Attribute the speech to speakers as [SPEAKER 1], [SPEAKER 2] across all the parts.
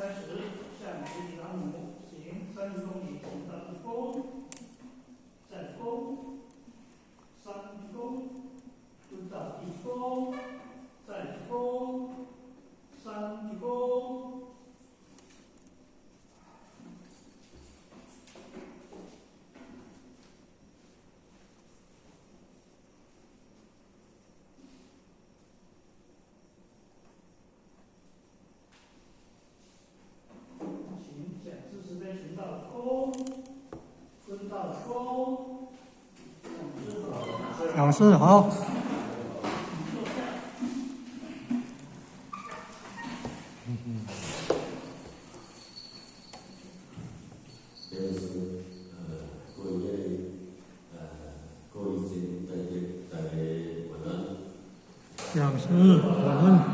[SPEAKER 1] 开始，下面学习朗姆，行30公里，行到一弓，再弓，3弓，蹲到一弓，再弓，3弓。
[SPEAKER 2] 老师好。讲师晚安。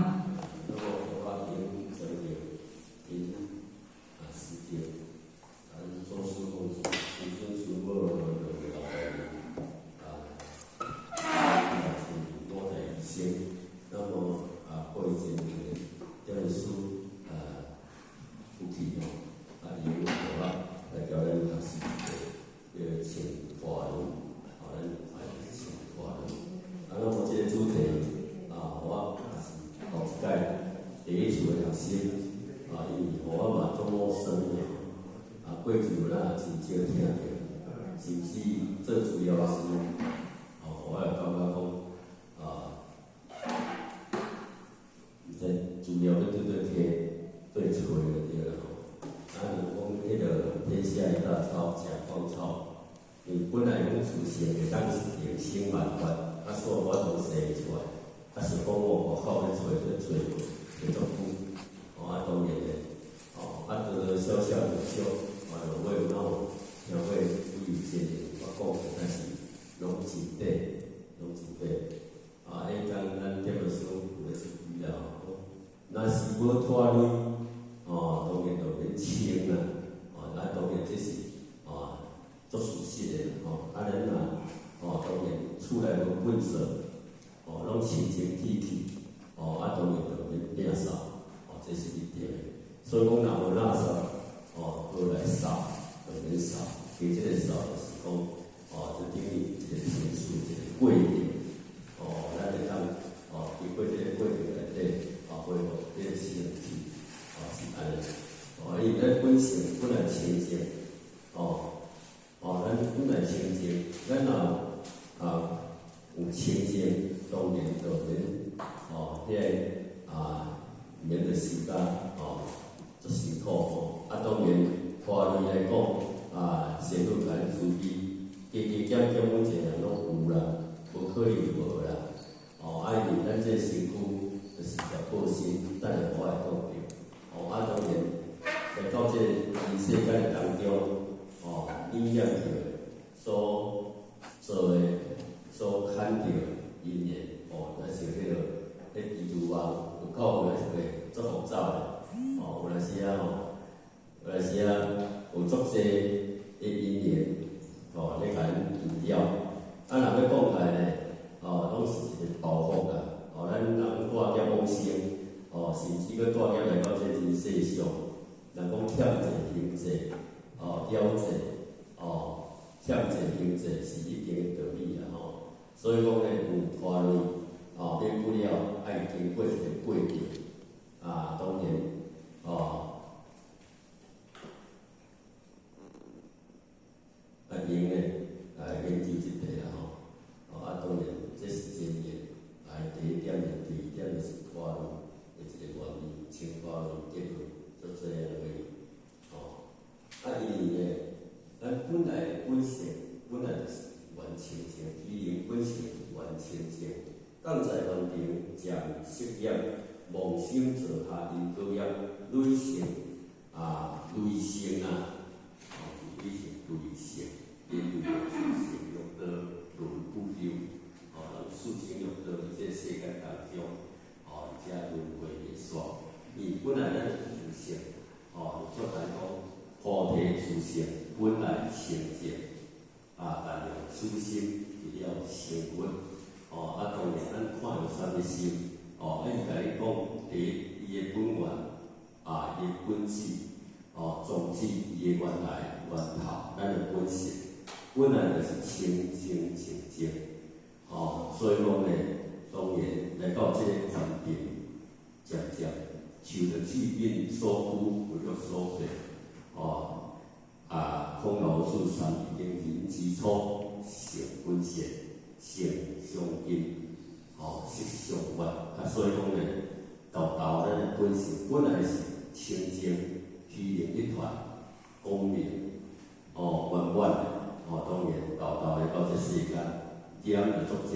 [SPEAKER 3] 伊甲你讲，第一，伊的本源，伊本质，终止伊的原来源头，咱的本性，本来就是清净清净，所以讲呢，当然来到这个环境，渐渐受着气运所苦，有着所迫，空老师三已经人之初，性本善，性相应，色相悦，所以讲呢，豆咱的本性本来是清净、虚灵一团、光明，圆满的，当然豆来到这世间，点就足济，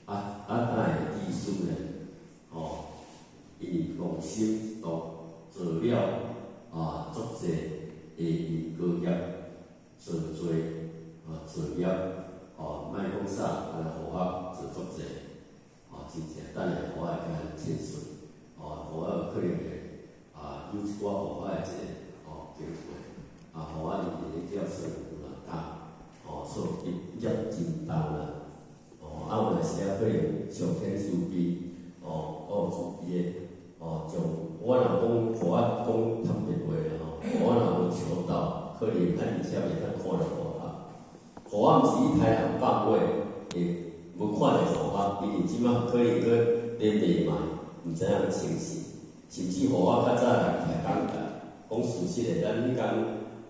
[SPEAKER 3] 哪会意思呢？伊用心做了足济的高业，做业，莫讲啥，互我做足济，真正等下互我会甲咱亲顺，互我可能会有一寡互我的这个机会，互我日叫算有人教，所以业真重啦。有阵时可能上天慈悲，自己的，从我若讲，互我讲坦白话啦，我若无求道，可能咱以前会当看着无合，互我毋是去歹人讲话，会无看着互我，因为即摆可能去咧卖卖，毋知影清醒，甚至互我较早来听讲讲事实的，咱迄间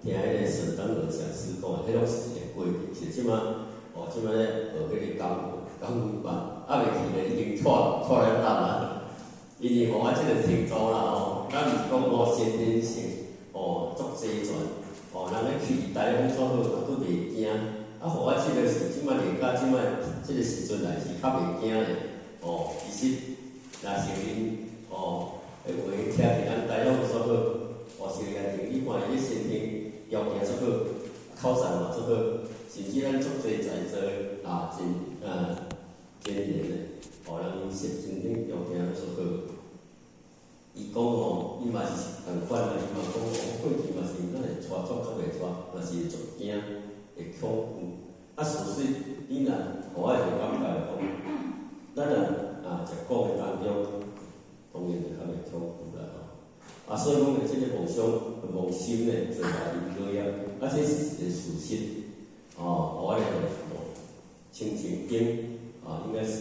[SPEAKER 3] 听迄个沈登尔上师讲的，迄拢是一个过程，是即摆，即摆咧学迄个讲法，未去咧已经错咧答啦。因为互我即个程度啦，咱毋是讲先天性，足齐全，人咧期待讲怎好，也佫袂惊。互我即个是即摆练到即摆即个时阵来是较袂惊咧。其实若是恁迄话听是咱台湾足好，是个定你看伊咧先天条件足好，口才嘛足好，甚至咱足侪在座真严咧。人先天条件足好。伊讲伊嘛是共款啊，伊嘛讲过去嘛是咱会带作较袂带，嘛是会足惊，会恐怖。事实你若互我一个感觉讲，咱若食讲的当中，当然就较袂恐怖啦所以讲呢，即个妄心呢，做大因高业，这是一个事实。我来清净经应该是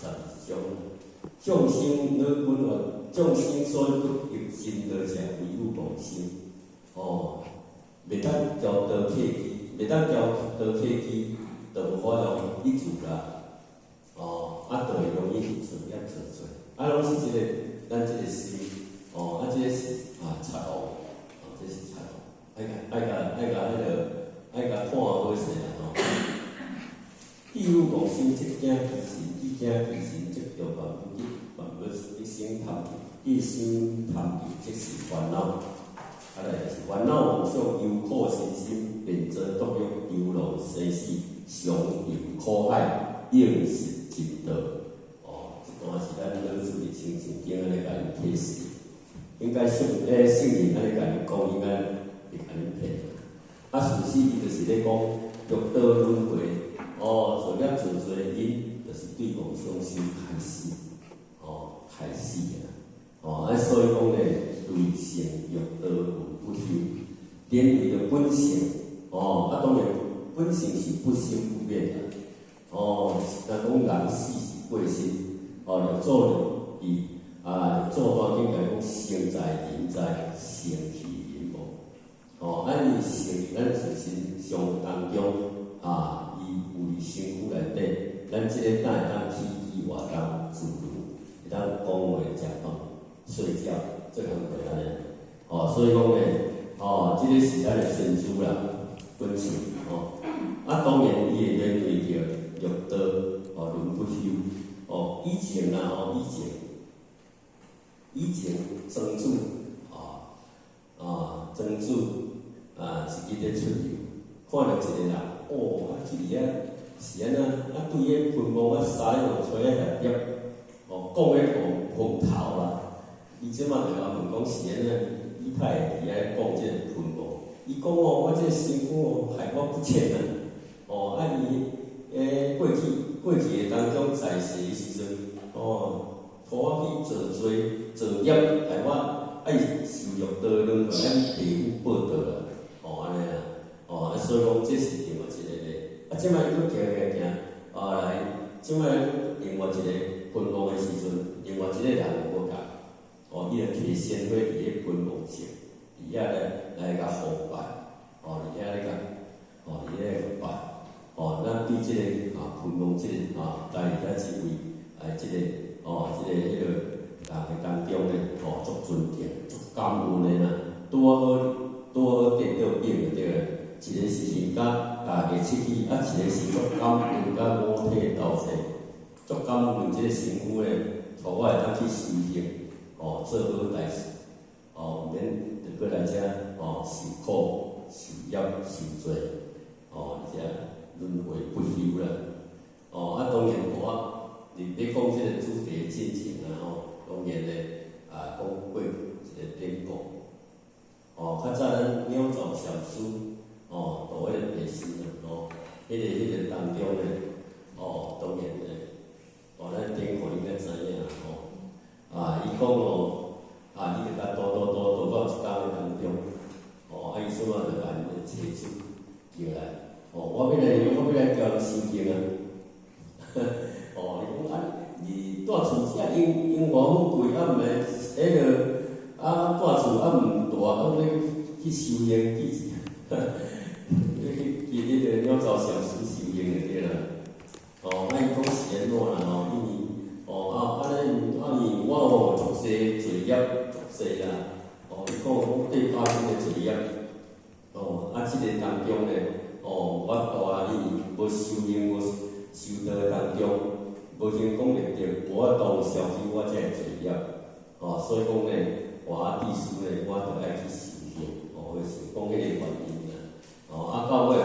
[SPEAKER 3] 12种。众生若本愿，众生所不有心得者，唯有妄心。袂当交道契机，袂当交道契机，就无法通一自啦。就会容易自业自罪。拢是即个咱即个心，即个是财务，这是财务。爱甲看好势啦既有妄心，即惊其神，即惊其神，即着万物一心贪欲，一心贪欲即是烦恼。来就是烦恼妄想，忧苦身心，变作毒药，忧劳生死，常有苦海，应是尽道。这段是咱老师的清净经安尼甲因启示，应该圣人安尼甲因讲，应该会甲因骗。事实伊就是咧讲六道轮回。做了真侪因，就是对妄想心开始，开始的。所以讲呢，对性欲道不休，连伊的本性，当然本性是不生不灭的。咱讲人死是过身，六祖伊六祖当经讲生在人在，生去人无。伊生咱自身相当中有伫身躯内底，咱即个当会当起居活动自如，会当讲话、食饭、睡觉，这项会安尼。所以讲呢，即个是咱的身主啦，本性。当然伊会面对着欲道轮不休。以前庄主一日咧出游，看到一个人。去是安那，对迄坟墓沙咧用吹咧叶叶，讲咧风头啦。伊即马就甲问讲是安那，伊太会伫遐讲即个坟墓。伊讲我即个身躯害我不浅啊。伊过去的当中在世的时阵，互我去做业，害我爱受辱道轮回，爱地府报道啦，安尼啊，所以讲这是另外一个咧。即摆佫行，来，即摆另外一个分亡的时阵，另外一个人佫甲，伊就摕鲜花伫咧分亡前，伫遐咧来甲膜拜，伫遐咧甲，伫咧拜，咱对即个分亡即个在遐即位，即个迄个人当中咧，足尊敬、足感恩的啦，拄好得到病就对了。一个是人甲家己出去，一个是足感恩甲五体投地，足感恩即个身躯咧，互我会当去修行，做好代志，毋免着过来遮，受苦、受业、受罪，遮轮回不休啦。当然我你讲即个主题进程当然咧，讲过一个典故，较早咱鸟巢禅师。到迄个地师迄个当中咧，当然咧，咱顶看应该知影伊讲你着甲倒到一工的当中，伊怎啊着把你的车主叫来，我要来教你修行啊，伊讲你住厝遮因偌好贵，毋免迄个住厝毋大，你去修行去。去迄个鸟巢禅师修行就对啦。伊讲是安怎啦？因为安尼我足济罪业足济啦。伊讲我对8斤的罪业，即个当中咧，我因为无修行无修道当中，无成功入着，无法度消去我遮个罪业。所以讲咧，我意思咧，我着爱去修行，是讲迄个原因。到尾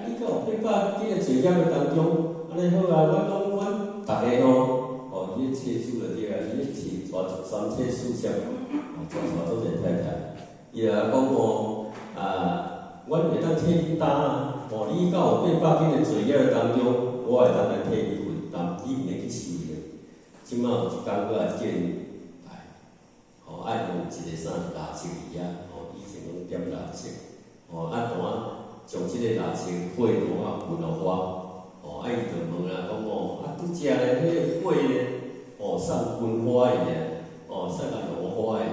[SPEAKER 3] 你敢有800几个罪业的当中，安尼好啊！我讲阮逐个伊咧车主就对啊，伊咧是带3车4车，带做者太太，伊也讲阮会当替你担啊，你敢有800几个罪业的当中，我会当来替你分担，你毋免去修行。即摆有一工佫来叫你来，爱用一个啥蜡烛伫遐，以前拢点蜡烛。将即个蜡烛火炉分互我，伊就问啦，讲拄则咧，迄个火咧，送军花的咧，送甲落花的，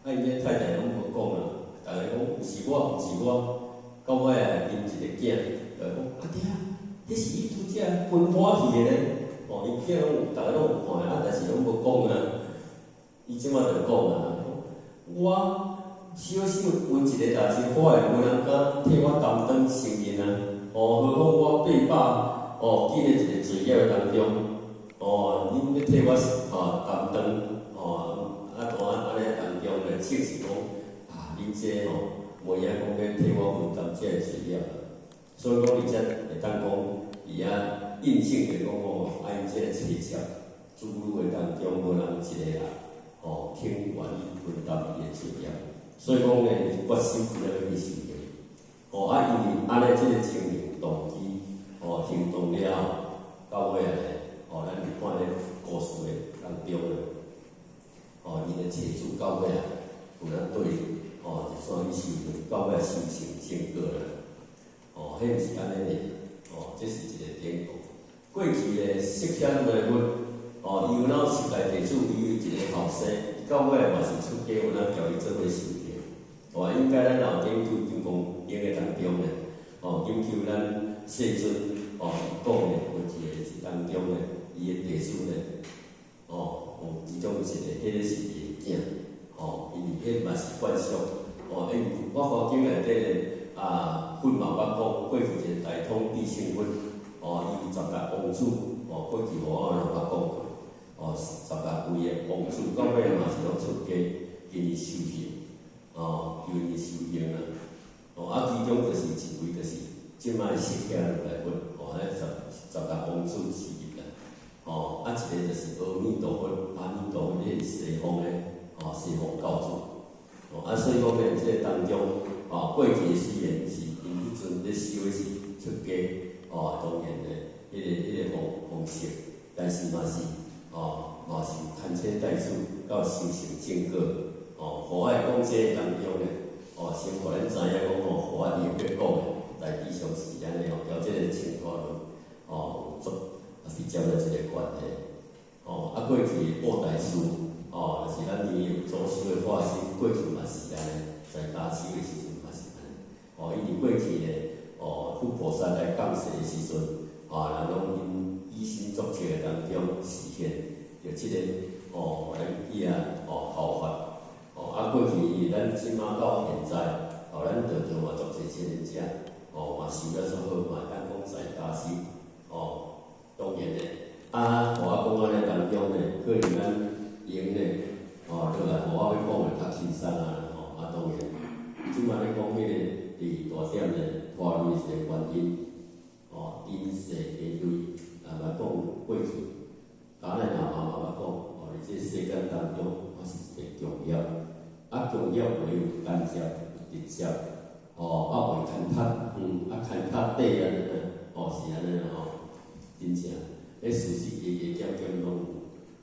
[SPEAKER 3] 伊这太太拢无讲啦，逐个讲毋是我，到尾啊啉一个囝，就讲爹，迄是伊拄则分花去的咧，因囝拢逐个拢有看，但是拢无讲啊，伊即马就讲啊，我。小小分一个蜡烛火的，无人敢替我担当承认啊！何况我800记咧一个罪业当中，恁要替我担当，安尼当中咧，确实讲恁这袂晓讲要替我分担这个罪业，所以讲伊才会当讲伊印证着讲因这个车车主女的当中无人一个人肯愿意分担伊的罪业。所以讲咧，决心要去修行，因为安尼即个情形动机，行动了到尾咧，咱就看咧故事的当中咧，伊的车主到尾有咱对，就算去修行，到尾修成正果啦，迄毋是安尼咧，这是一个典故。过去咧，释迦牟尼佛，伊有哪10代弟子，伊有一个后生，到尾嘛是出家，有咱叫伊做伙修。应该咱老顶对金刚经的当中咧，研究咱世尊，讲咧有一个是当中咧，伊的弟子咧，有其中一个，迄个是伊的囝，因为迄嘛是惯俗，因为我佛经内底咧，佛嘛捌讲过去一个大通智胜佛，伊10大王子，过去我捌讲过，10大位的王子，到尾嘛是拢出家，因伊修行。求伊修行啦，其中就是一位，就是即摆释迦如来佛，10大王子之一啦。一个就是阿弥陀佛，迄个西方的，西方教主。所以讲咧，即个当中，过去虽然是因迄阵咧修的是出家，当然咧，迄个方式，但是嘛是有牵牵带出到修成正果，我会讲这当中咧，先互咱知影讲我后日要讲诶代志上是安尼交这个情况直接的一个关系。过去报代事，就是咱年有祖师的化身，过去嘛是安尼，在家修的时阵嘛是安尼。因为过去咧，佛菩萨来降世的时阵，人拢因以身作则当中实现着即个咱以后法。过去咱即马到现在，咱着着嘛做一些人者，嘛修了足好，嘛咱讲在家修，当然咧。我讲安尼当中咧，可能咱用咧，落来我要讲诶较轻松当然，即摆咧讲迄个第二大点咧，拖累一个原因，因势而累，来讲过去，当然嘛讲，伫这世间当中，是一个重要，重要袂有间接、有直接，袂牵踏，牵踏底是安尼真正。事实渐渐拢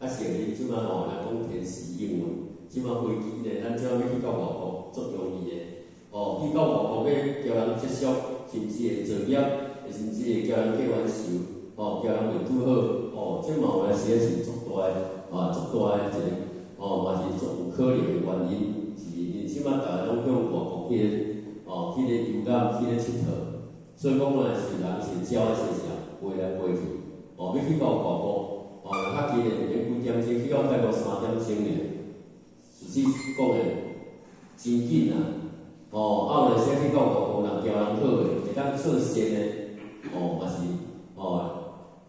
[SPEAKER 3] 有，像你即马咱讲天时应运，即马飞机咧，咱即马要去到外国足容易诶。去到外国要交人接触，甚至会作业，甚至会交人过完寿，交人会拄好，即嘛有时是足大诶，足大诶一个，嘛是足有可能诶原因，是因即马逐个拢向外国去游览，去佚佗，所以讲是人是鸟诶现象，飞来飞去。要去到外国，较近诶免几点钟，去到大概3点钟咧。实际讲诶，真紧啊！有咧些去到外国，人交人好诶，会当做善诶，嘛是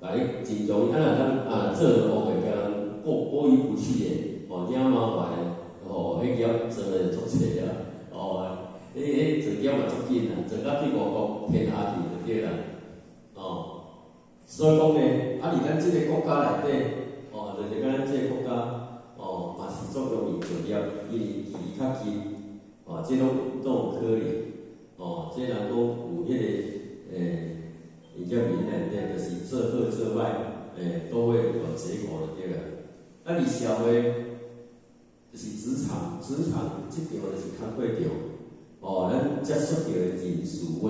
[SPEAKER 3] 甲你真容易，咱做着恶诶，交人过意不去诶，领麻烦诶，迄业做诶足济啊，迄做业嘛足紧啊，做到去外国骗下去就对啦，所以讲咧，伫咱即个国家内底，就是讲咱即个国家，嘛是足容易就业，因为距离较近，即拢有可能，即人讲有迄个伊叫闽南底，就是做好做歹，都会有结果就对啦。而社会就是职场即场就是较过着，咱接触到的人事物。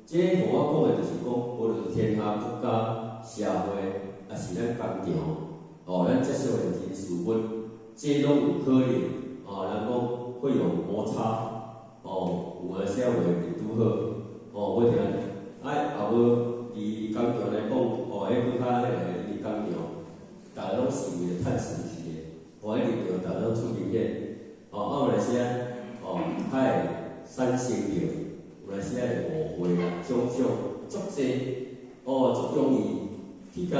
[SPEAKER 3] 这互我讲的就是讲，无论天下国家、社会，也是咱工场，咱接触的人事物，这拢有可能，人讲会有摩擦，有诶些话会拄好，为着后无伫工场来讲，迄较迄个伫工场，逐个拢是为了趁钱去的，一定着逐个拢出名片，有来些，较会产生着。有来些会误会啦，种足济，足容易去甲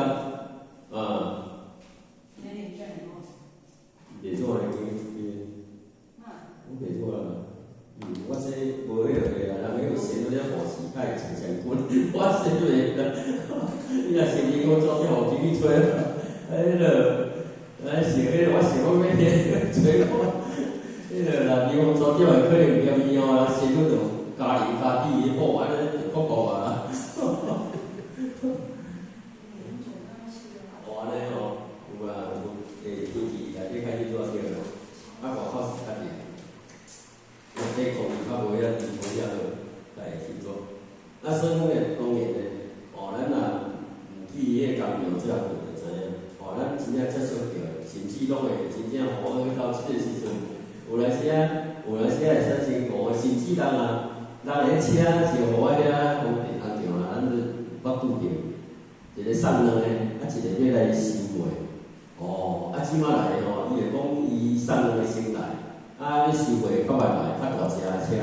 [SPEAKER 3] 袂错咧，袂错啦。我这无迄落个啦，人迄个生了护士，较会常常滚，我生袂啦。你若生意我做这护士去吹，迄落，想迄我想讲要吹我，迄落啦，比方做这可能嫌伊啦，生了就。家庭家己的好，安尼就国国啊！安尼有啊，飞机内底开始做着啦，外口是较热，内底空气较无遐无遐好，来去做。所以讲咧，当然咧，咱若毋去迄个工厂做下就知影，咱真正接触着，甚至拢会真正我去到即个时阵，有来些会产生误会，甚至人啊。人个车是互我遐工地工厂啦，咱捌拄着一个送两个，一个要来收货。即马来伊就讲伊送两个先来，要收货较慢来，较大只个车，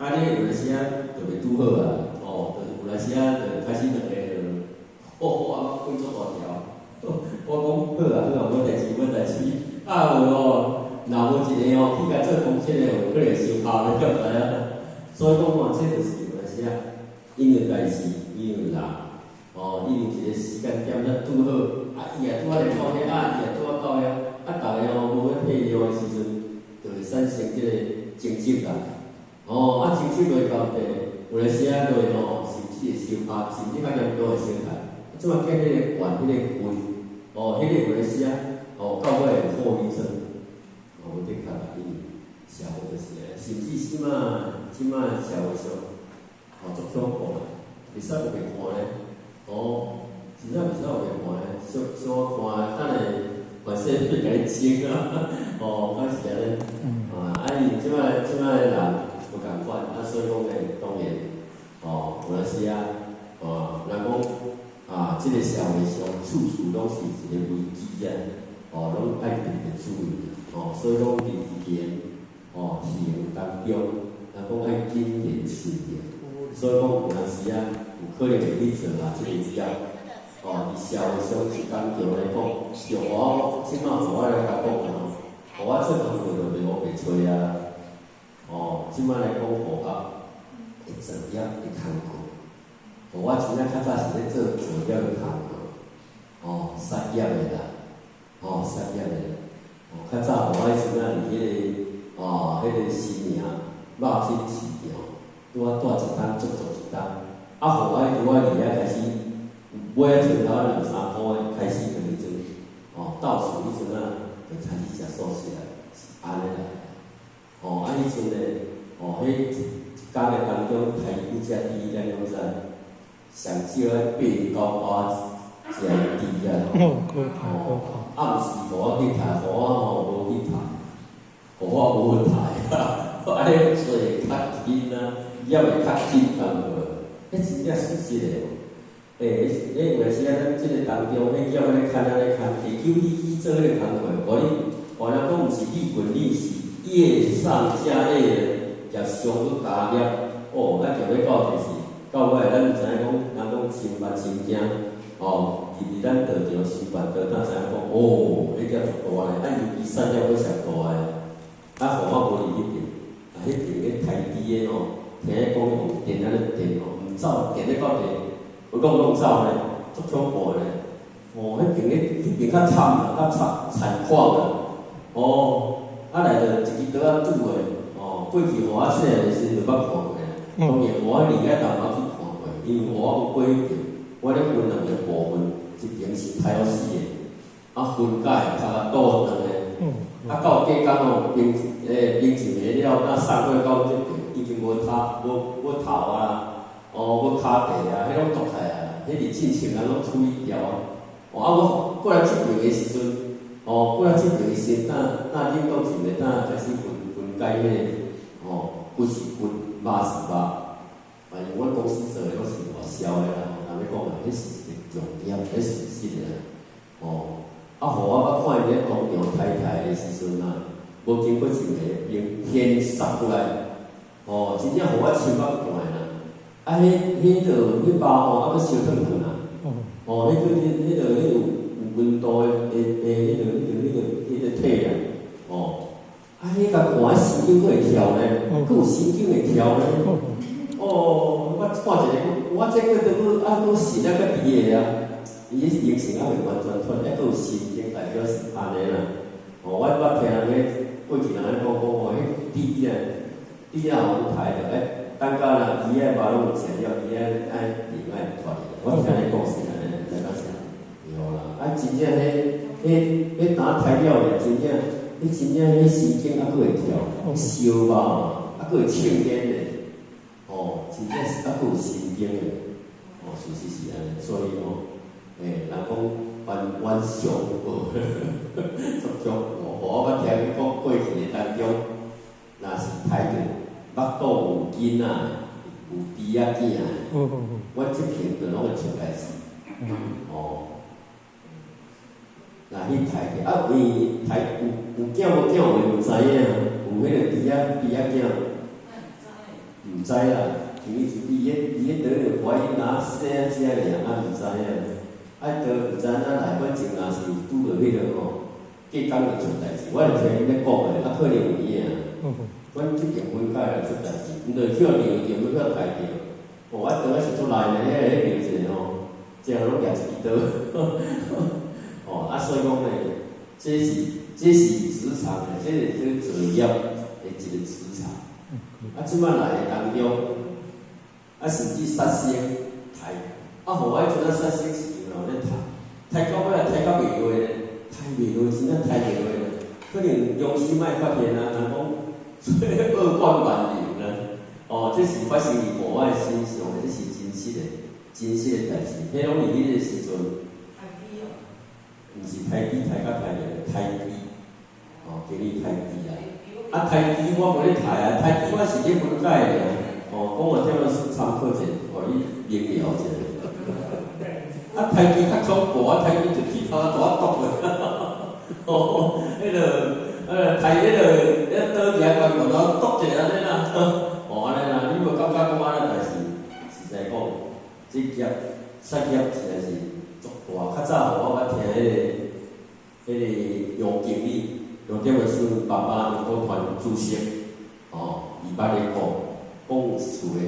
[SPEAKER 3] 安尼有来时就袂拄好啊。就是有来时就开始两个就，我滚出大条，我讲好啊，无代志，无代志。有若无一个去甲做公司的，有可能收下咧，对知影。所以讲这就是有来时因为代志，因为人，因为一个时间点咱拄好，伊也拄仔来到遐，伊也拄仔到遐，逐个无咧配料的时阵，就会产生即个争执啦。争执落到底，有来时就会甚至会相拍，甚至较严重会伤害。即马见迄个怨，迄个愤，迄个有来时到尾会后遗症，的确啦，因为社即摆社会上，足恐怖的，袂使有袂看咧，真正袂使有袂看咧，小看，等下反正别甲你争啊，我是安尼，因即摆的人无共款，所以讲咧，当然，有阵时人讲即个社会上处处拢是一个危机啊，拢爱特别注意，所以讲人行当中，人讲爱谨言慎行，所以讲有阵时有可能会去做即个事啊。伫社会上是当中来讲，就我即摆我来甲讲互我出工课就袂我袂吹啊。即摆来讲，互我会作业的工课，互我真正较早是咧做作业的工课，实业的啦，实业的。较早互我迄阵啊，伫迄个新营肉品市场，拄啊住一单，做一单，互我伫我离开始。买啊，头2、3箍的开始就迄阵，倒数迄阵就开始食素食来，是安尼来。迄阵咧，迄一工的当中，台语只猪咱拢知，上少8、9块食猪啊。毋是互我去读，互我无去读，互我无去读，安尼做会较紧啊，也会较紧淡薄，迄真正是实的。有阵时咱即个当中，迄叫咧看下911做迄个工课，互人讲毋是利滚利是业上加业的，也上去加业，叫咧到就是到尾咱毋知影讲，人讲心烦心惊，入咱道场心烦道咱知影讲，迄叫足大咧，尤其产业佫上大诶，互我无入迄边，迄边咧台低诶听讲用电安尼电毋走，电咧到底。弄走咧，足恐怖咧！迄边较惨较残况啊！来着一支刀仔拄诶，过去互我细汉时就捌看过啦。当然，我离开淡薄去看过，因为我有过迄边，我咧分2个部分，一边是太好死诶，分解头倒转诶，到隔工冰一下了，送过到即边已經無頭啊！无骹地啊，迄拢毒害啊，迄日进前人拢处理掉啊。我过来这边的时阵，过来这边的时阵，等恁到前面，开始分解迄个，骨是骨，肉是肉。反正阮公司做的拢是外销的啦，人咧讲啊，迄是一个重点，迄是实的啦。互我捌看伊咧当场太太的时阵无经过一个用天杀过来，真正互我亲目看啦。迄包佫烧烫烫啦，迄有温度的迄个体啊，迄甲看神经佫会跳咧，佫有神经会跳咧，我看一个，我这个佫神佫伫个啊，伊是形成未完全脱，佫有神经，代表是安尼啦。我听人咧过去人咧讲，迄猪有刣着等到人鱼肉拢有食了，鱼爱另外脱去。我听你讲是安尼，知影是？有啦，真正迄打刣了咧，真正迄神经佫会跳，烧肉佫会唱烟咧，真正是佫有神经咧，是实是安尼。所以人讲冤上报，足足我捌听你讲过去的当中，若是刣着。腹肚有囡仔，有猪仔囝，我即片就拢会出代志。若去刣者，因为有囝无囝话毋知影，有迄个猪仔囝，毋知啦。因为伊迄倒着怀孕生尔尔，毋知影。倒毋知影来，反正若是拄着迄个隔工就出代志。我是听伊咧讲诶，可能有影。阮即边分解来出代志，毋着叫尿尿，要叫刣着。我倒来是出来呢，迄尿质即个拢夹一支刀。所以讲咧，这是职场诶，这是作业诶一个职场。即摆来诶当中，甚至杀生刣，互我迄阵杀生是有咧刣到尾刣到袂落咧，刣袂落，真正刣袂落咧，可能用心莫发现人讲。恶贯满盈，发生伫我的身上，迄是真实的代志。迄拢伫迄个时阵，毋是刣机刣甲刣个刣机，叫你刣机啊。啊，刣机我无咧刣啊，刣机我是咧分解尔。讲我点样参考者，你明了者。啊，刣机较恐怖啊，刣机就去头大毒个。迄个刣迄个倒行关用到毒者安尼啦。安尼啦，你无感觉讲安尼，但是实在讲，这业杀业实在是足大。较早我捌听迄个杨经理，杨点个孙爸爸联合团主席，伊捌咧讲厝的迄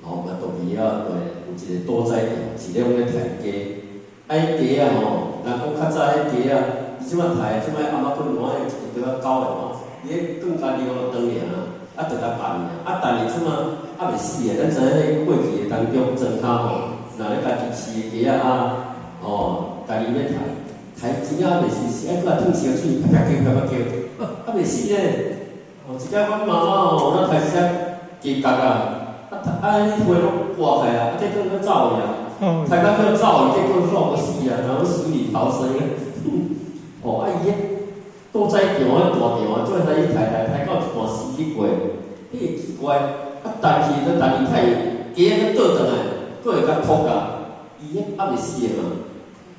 [SPEAKER 3] 个嘛都比较有一个多灾场，是咧用咧刣鸡。迄鸡啊人讲较早迄鸡啊，伊即摆刣，即摆阿妈滚换一个较高的伊迄更加了长尔。就甲办尔，但是即马袂死个，咱知影迄过去的当中，庄脚若咧家己饲个鸡啊，家己咧刣真正袂死，还佫来吐烧水，啪啪叫，啪啪叫，袂死咧。一摆阮妈妈咱刣一只鸡角啊，迄花拢刮开啊，结果佫走去刣到要走去，结果煞无死啊，然后死里逃生咧。伊迄多灾场大场做刣刣到一半死去过。迄个奇怪，但是佫鸡仔佫倒转来，佫会甲吐啊，伊迄袂死个嘛。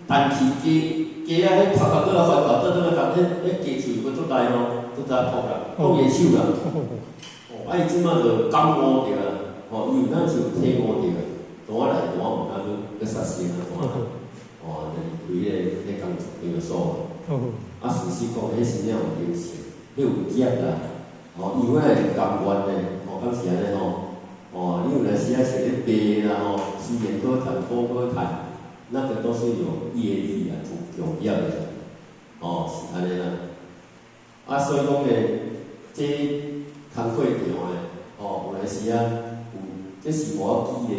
[SPEAKER 3] 但是鸡仔迄头壳佫来翻倒倒来甲迄鸡喙佫足大咯，足早吐啦，冻野手啦。伊即马就感冒着啦，伊有当是有体悟着，当我来我毋敢佫杀生啊，就是为咧工作场所。事实讲，迄真正有灵性，迄有业啦。伊本来是甘愿的，敢是安尼你有来时啊是咧卖啦虽然可谈，不可谈，那个都是有业力啊，有业的，是安尼啦。所以讲咧，这工课场诶，有来时啊，这是无记的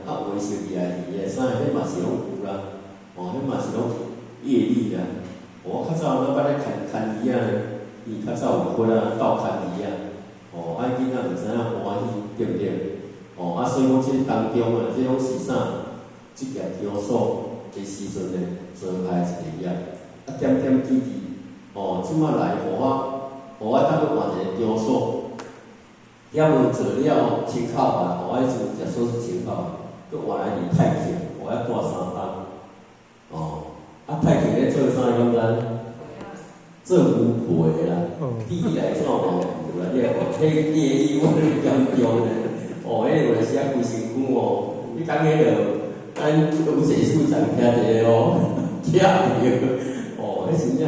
[SPEAKER 3] 啊，有诶是厉害的啥，迄嘛是拢有啦，迄嘛是拢业力啊。我较早咱捌咧牵鱼啊。伊较早有分斗牵鱼啊，囡仔毋知影欢喜对不对？所以讲即当中即种是啥？即业场所的时阵呢，做开一个业，点点滴滴，即摆来互我当去换一个场所，要无做了青口啊，我迄阵食素食青口，佮换来伫太平，我要住3冬，太平咧做啥敢知？做牛皮啦，地来怎无有啦？迄业力我严重咧，迄有来时啊规身躯你讲迄咱有技术上听者听着，迄真正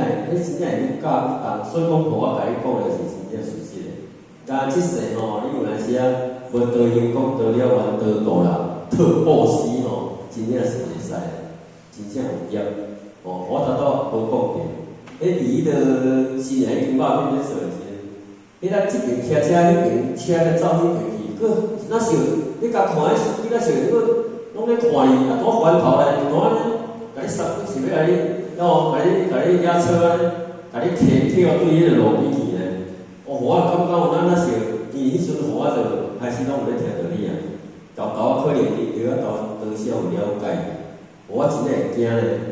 [SPEAKER 3] 会你教，所以讲我甲你讲的是真正事实的。但即世你有来时啊，无道行讲道了，冤道度啦，特布施真正是会使的，真正有业。我头拄无讲过。离迄个新年已经5点做时，咱即边骑车，迄边车咧走迄边去，佫那想，你甲看迄司机那想，佫拢咧看伊，拄翻头来，拄安尼，甲你杀，是要甲你压车啊，甲你摕到对迄个路边去咧。我感觉有咱那想，伊迄阵我就开始拢有咧听道理啊，豆可能你要多少有了解，我真诶会惊咧。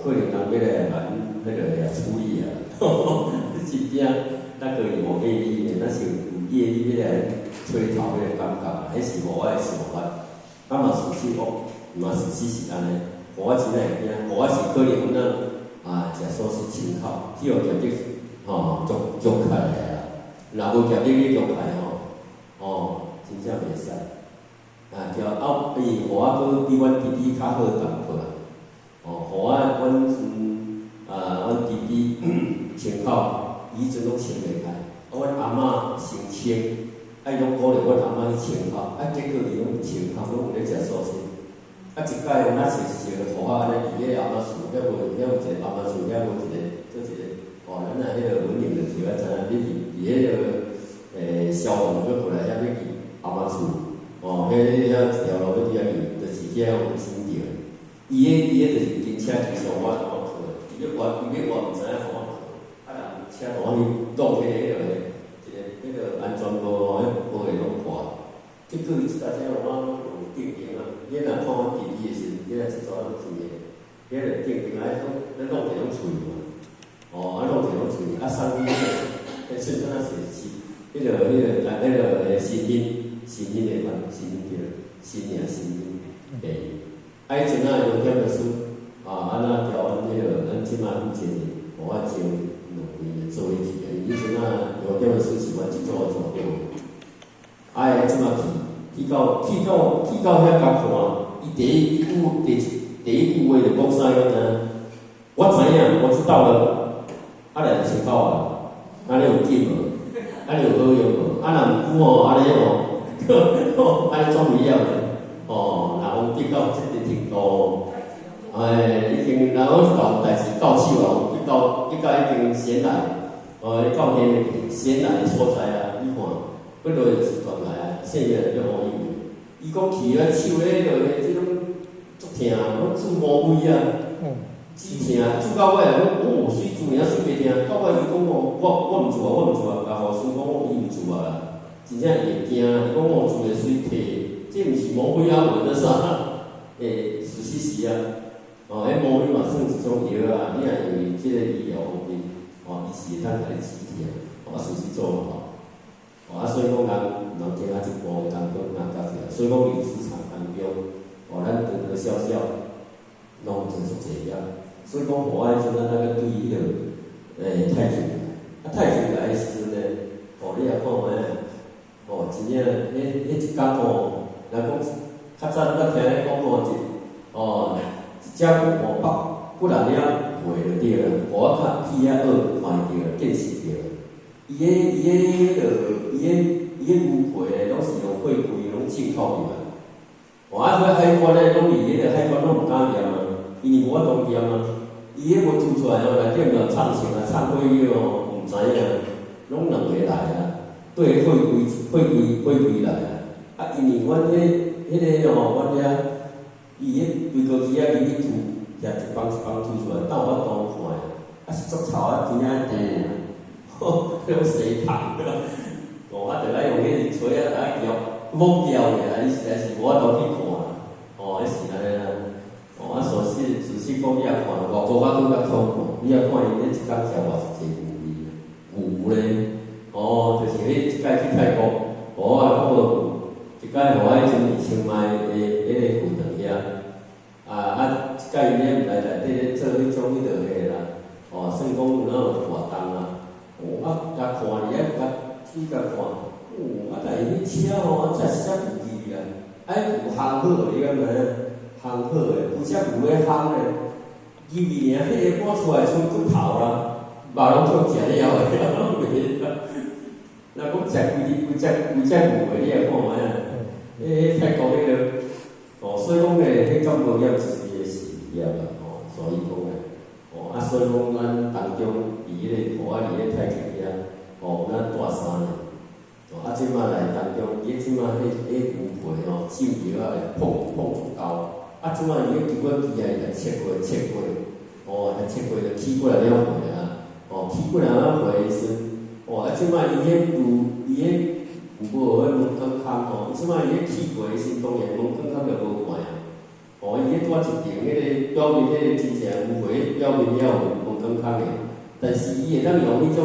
[SPEAKER 3] 可能人要来蛮迄个来处理啊，真正那个无业力的，那是有业力要来吹头迄个感觉，迄是无我的想法。嘛事实嘛事实是安尼，我真诶会惊，我是可能食素食青口，只要业力足开来啦，若无业力足开真正袂使。伊我比阮弟弟较好淡薄仔。阮弟弟青口，伊阵拢穿袂开。阮阿嬷先穿，伊拢鼓励阮阿嬷去穿口，结果伊拢穿口，拢有咧食素食。一届我那时就互我安尼伫咧阿嬷厝，遐有一个阿嬷厝，遐无一个做一个，咱若迄个文明就知影，你伫迄个消防就过来遐要去阿嬷厝，遐条路要伫遐去，就是遐有新着。伊就是真车技术我互我课，伊要我毋知影互我课，人车同我去弄迄个安全帽迄无会拢破，结果伊迄个定定来咱弄一种喙嘛，弄一种喙，送伊迄算怎啊是，迄个声音的声音，对。迄阵啊有点就是安那调阮迄个咱即马以前的，我招2年做伙去的，以前啊有点就是是阮一组做伙。即马去到遐甲看，伊第一句话就讲啥样呢？我知影，我知道了。来就先到啊，安尼有劲无？安尼有好用无？若毋久安尼安尼总袂晓咧。若讲逼到即个程度，已经若讲搞代志到手啊，逼到已经先来，到先来的所在啊，你看，落的时段来啊，细个就好用。伊讲去手咧即种足疼，我煮无味啊，煮疼，煮到尾啊，我水煮尔水袂疼，到尾伊讲我毋做啊，甲护士讲伊毋做啊啦，真正会惊，伊讲我煮的水摕，这毋是无味啊，闻得啥？事实是啊，迄无味嘛算一种药啊，你若因为即个医疗方面，伊是会当甲你治疼，事实做好。所以讲人经一步的当中教起来，所以讲历史场当中，咱多多少少拢接触一下。所以讲，我迄阵对迄个太极太极来的时阵呢，你也看卖真正迄一工来讲，较早咱听咧讲一只不然了会就对啦，我较起较学看着见识着。伊个牛皮咧，拢是用血龟拢浸透入来。所以海关咧，拢离迄个海关拢毋敢验啊，因为无法度验啊。伊迄无吐出来内底若藏钱啊、藏火药毋知影，拢两个来啊，对血龟来啊。因为阮迄个阮遐伊迄规个机仔伊吐，也一帮吐出来，但我当看是足臭真正甜啊！迄种洗糖，就来用迄个锤摇摸掉个，伊实在是无法度去看，迄是安尼啦。仔细讲你也看，外国较较痛苦，你也看伊咧一工食偌一济牛咧，就是迄一届去泰国，讲无一届互迄种清迈的迄个混两遐，一届伊咧来内底咧做迄种迄落个啦，算讲有哪有活动啊？甲看伊甲主角看，但是迄车真是遮有气啊！有烘好，你敢知影？烘好诶，有遮牛咧烘咧，伊面啊，迄个搬出来像骨头啦，肉拢足食了拢袂啦。若讲食规只牛诶，你也看卖啊？泰国迄个，所以讲迄种无业就是个事业啦，所以讲诶，所以讲咱当中伫迄个伫咧太极遐，咱大山咧，即摆来当中，伊即摆迄牛皮浸药啊，碰足厚。即摆伊迄球仔机啊，来切过，来切过就起过来了回啊，起过来了回时，即摆伊迄有无迄门框空，即摆伊迄起过时，当然门框就无关啊。伊迄带一层迄个表面迄个真正有皮，表面了有门框的，但是伊会当用迄种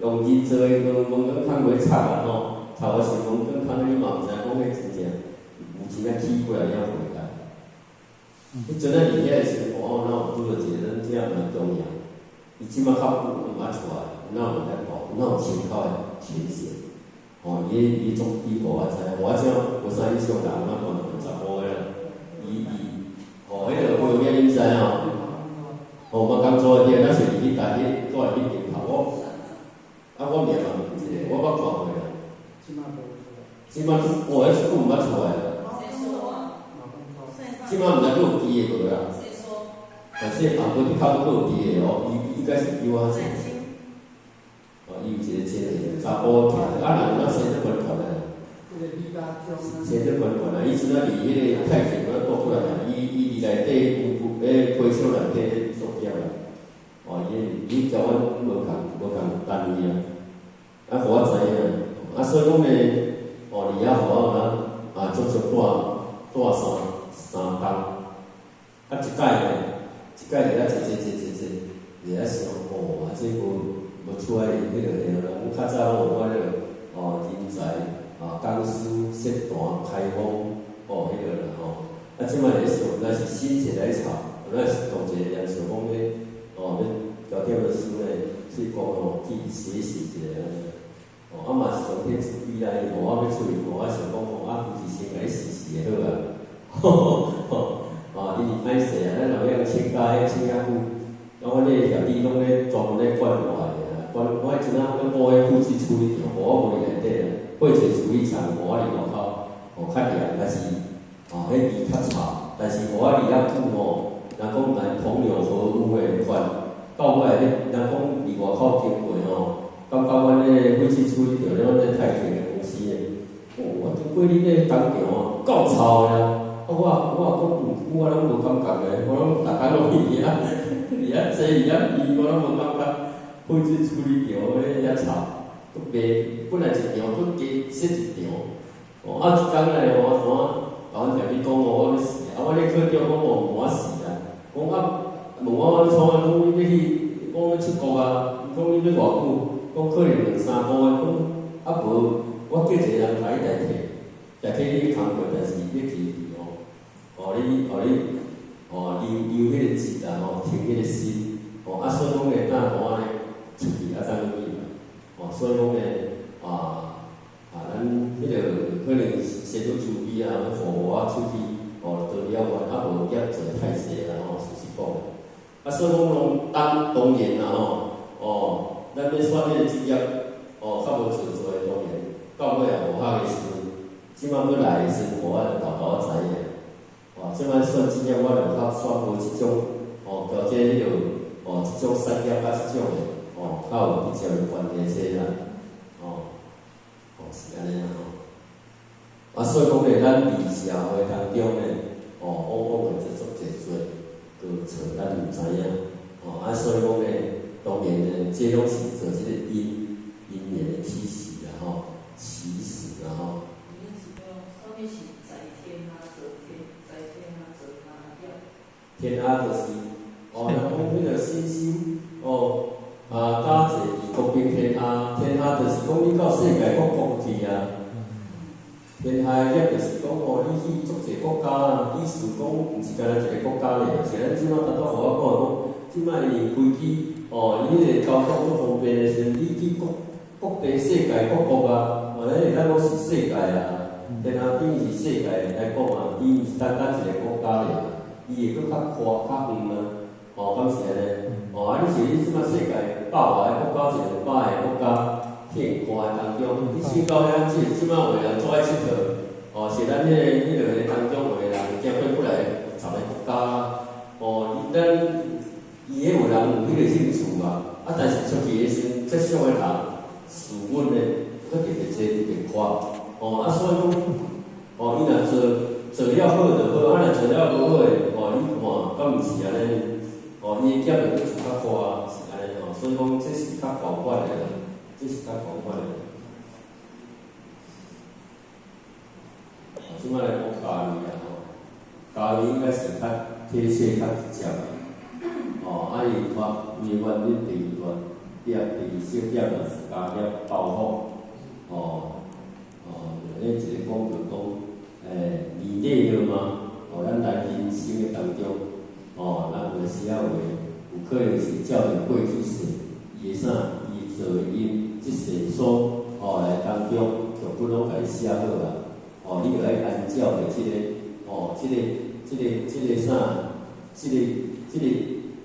[SPEAKER 3] 用人做的门框袂插啊插的是门框，你嘛毋知讲迄真正有真正起过来了回来。迄阵仔伫遐的时候，哪有拄着一个咱这样蛮重要。伊即摆较久毋捌出来，哪有在跑，哪有参考的情形？伊总比我知，我怎无啥印象人，哪管15个啦。迄个有影你知影？我刚做的，那是去台迄住去顶头，我命嘛毋知个，我捌看过啦。即摆迄出毋捌出来啦。即摆毋知佫有机个无啦？但是无伫较佫有机个伊应该是比我少。伊有一个真个查甫徛，人生得悬悬啊。生得悬悬啊！伊阵仔伫迄个太极嗰倒出来，伊伫内底有皮箱内底做筊啦。伊甲阮无共单位啊，互我知影。所以讲咧，伫遐互我足足带3冬。一届咧，摆会晓坐，会晓想啊，这无出来迄个人，较早我迄个人才公司设单开放迄个啦啊，即摆咧想，若是新起来炒，若是同一个人想讲咧要交点的书咧，去讲去学习一下啊嘛是从天主以来，我要出去，我想讲夫妻先来试试就好啊。伊歹势啊，咱老样请假久，阮迄兄弟拢咧专门咧管我的管我迄阵仔我迄夫妻处理场，我无伫内底啦，会计处理场我伫外口较严，但是迄字较差，但是我伫遐久若讲来同流合污的款，到尾若讲伫外口经过到阮迄会计处理场，阮迄太平的公司诶，我经过恁迄工场够臭的啦。我讲我拢无感觉诶，我拢逐工拢伫遐坐伫遐伊，我拢无感觉。会计处理场遐臭，佫卖本来一场，佫加设一场。一工来我甲阮兄弟讲我要死我咧课长讲我死啊，讲问我创啊，讲你要去，讲要出国啊，讲你要偌久？讲可能2、3个月，讲无，我叫一个人甲伊代替你工课，但是你去你留迄个钱啊，停迄个心，所以讲会当我安尼出去当去嘛，所以讲咱迄个可能先做主笔啊，互我出去到了远，无业做太细啦事实讲，所以讲当然啦咱要选迄个职业较无做的当然，到尾也无学的时阵，即摆要来的生活就豆知影。即摆选职业，我就较选无即种条件迄落即种产业甲即种的较有直接的关系啦是安尼啦所以讲咧，咱伫社会当中咧往会做一做过错，咱毋知影所以讲咧，当然咧，这拢是做即个因缘的起始啦起始啦
[SPEAKER 4] 上面是在天啊，则天，在天啊，则
[SPEAKER 3] 天啊，就是咱讲迄个星星加一个国宾天啊，天啊就是讲你到世界各国去啊。天啊业就是讲你去足侪国家，意思讲毋是干那一个国家咧，是咱即摆拄互我讲即摆伊飞机伊迄个交通足方便诶时，你去各地世界各国啊，咱会当讲是世界啊。天啊等于是世界来讲啊，伊毋是单一个国家咧，伊会佫较宽较远啊。敢是安尼？你即摆世界100外个国家，100个国家，片宽当中，你想到遐即摆有人做爱佚佗，是咱迄个当中有人行过来10个国家，伊迄有人有迄个兴趣啊，但是出去诶时阵，接触诶人，事阮咧，佫特别多特别宽，所以讲，伊若做了好就好，若做了无好诶，你看，敢毋是安尼？伊诶业就佫较宽，是安尼所以讲这是较广泛诶啦，这是较广泛诶。即摆来讲家己啦家己应该是较贴切、较直接诶。伊发为原恁第2段第小点就是家业报复一个讲就讲理念了嘛，咱来人生诶当中咱有时啊有可能是照着过去世，伊个伊做因即世所来当中，全部拢甲伊写好啦。你著爱按照着即个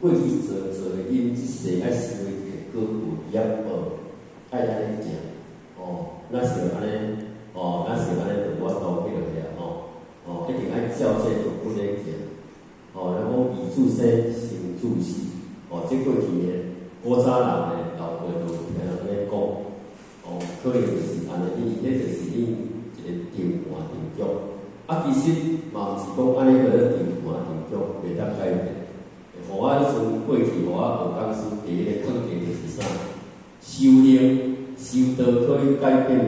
[SPEAKER 3] 过去做的因，即世爱成为一个果报业爱安尼行咱是安尼就我倒去落遐一定爱照这个本来行咱讲以自身行自死即过去诶古早人诶老辈就听人咧讲可能就是安尼，迄就是恁一个定盘定局其实嘛毋是讲安尼个定盘定局袂当改变。互我迄阵过去，互我学讲师第一个肯定就是啥？修行、修道可以改变了。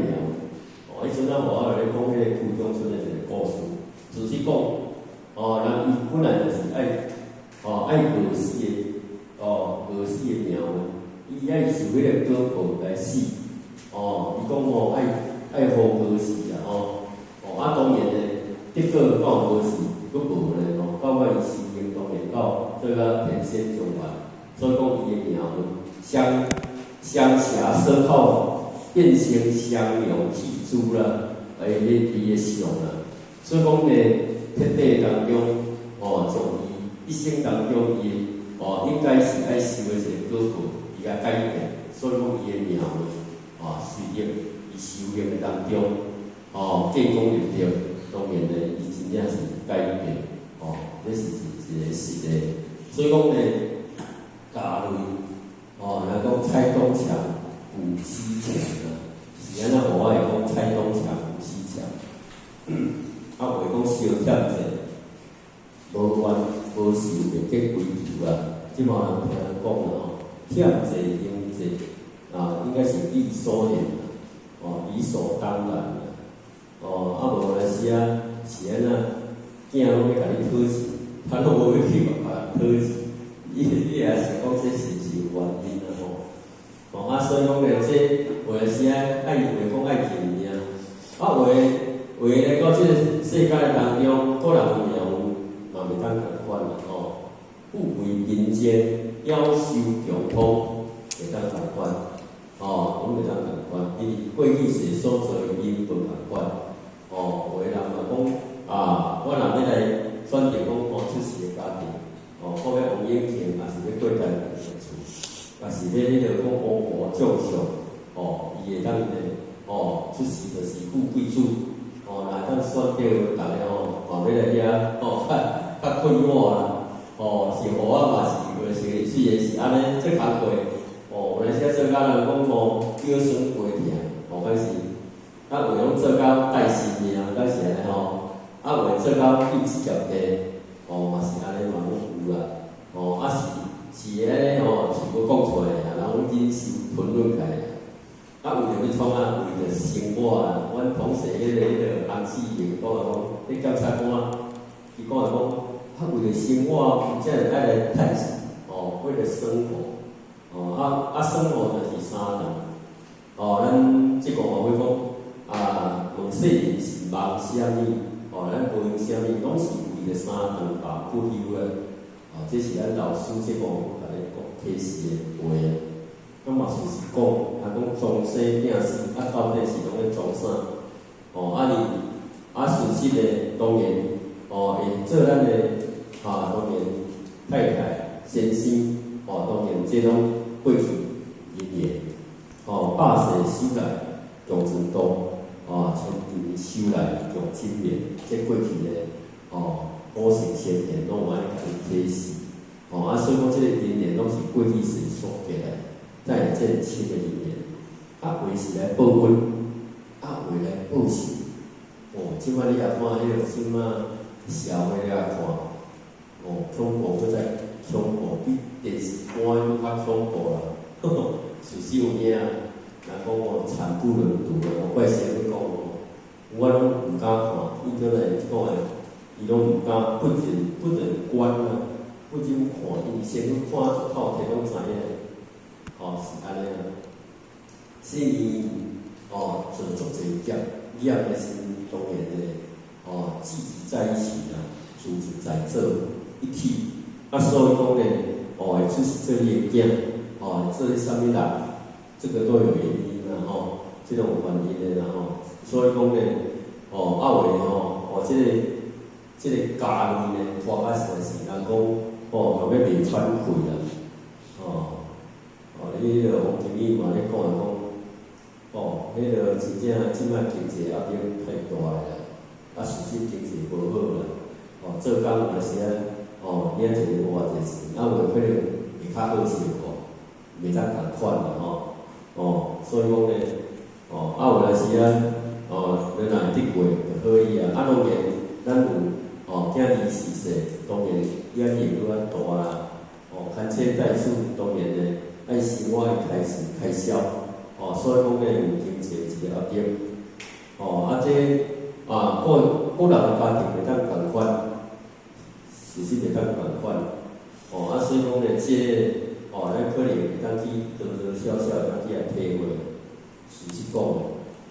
[SPEAKER 3] 迄阵互我来讲迄个邱中村的一个故事，就是讲人伊本来就是爱爱饿死的，饿死的命运，伊爱受迄个果报来死，伊讲爱好饿死啊，当然咧，结果到饿死，佫无咧到尾伊修行当然到做个天仙中完，所以讲伊的命运相挟奢靠，变成相容弃诸啦，伊的相啦，所以讲咧，天地当中，从伊一生当中伊。应该是爱受的一个果报，伊甲改变，所以讲伊的命运，随着伊修行的当中，建功立德，当然咧，伊真正是改变，这是一个实例。所以讲咧，家内，若讲蔡东强补西墙啊，是安怎我会讲蔡东强补西墙？袂讲烧忝者，无冤无受袂结归头啊。即马听人讲啦，欠债应债应该是理所应当，理所当然啦。无来时是安怎，囝拢要甲你讨钱，他拢无要去别人讨钱，你也是讲这是有原因啦所以讲咧，这有来时爱话讲爱见命，话咧到这个世界当中，个人的命运嘛袂当共款啦富贵民间，夭寿共通，袂当共款，拢袂当共款。因为过去世所做的因本共款，有的人嘛讲我若要来选择讲出世的家庭，我要往永庆，还是要过台湾的厝，还是要迄个讲王婆将相，伊会当咧，出世就是富贵子，若当选到逐个要来遐，较困惑啦。是互我嘛是虽然是安尼做工课，有来时做甲人讲叫孙陪听，开始，话拢做到带新命，敢是安尼话做到第7条地，嘛是安尼嘛拢有啦，是安尼是无讲出来人忍受吞论起来，为着要创为着生活阮同事迄个洪志颖讲你检察官，伊讲为了生活，才会爱来趁钱，为了生活，生活就是三样，咱即个会讲问世人是忙啥物，咱无用啥物，拢是为了三顿饱不休的，这是咱老师即个甲你讲启示的话，咁嘛事实讲，讲终生定死，到底是拢咧做啥？事实的当然，会做咱的。当然，太太、先生，当然这种过去因缘，百世修来强成功，千年修来强精炼，这过去的古圣先贤拢有安尼甲伊启示，所以讲这个因缘拢是过去世所给来，才有这新的因缘，为是来报恩，为来报仇，即摆你也看迄个即摆社会来看。恐怖搁再恐怖，比电视看拢较恐怖啦！事实有影，若讲惨不忍睹啦，怪谁要讲我拢毋敢看，伊倒来讲诶，伊拢毋敢，不忍观啊，不忍看，因为先去看一套，摕拢知影，是安尼啦。所以做足侪业，业诶是当然诶，聚集在一起啦，组织在做。一体，所以讲咧，会出世做你的囝，做啥物人，这个都有原因啦，这种原因的啦，所以讲咧，这个家里呢，拖到实在是人讲，后尾袂喘气啦，你迄个王经理嘛咧讲迄个真正即摆经济压力太大啦，事实经济无好啦，做工有时领一个偌济钱，有可能会较好生活，袂当共款啦所以讲咧，有来时原来得过就可以当然咱有囝儿逝世，当然压力愈较大啦，牵扯代数，当然咧爱生活的开销，所以讲咧有经济一个压力，这个人的家庭袂当共款。事实袂当共款，咱可能会当去多多少少会当去来体会，事实讲的，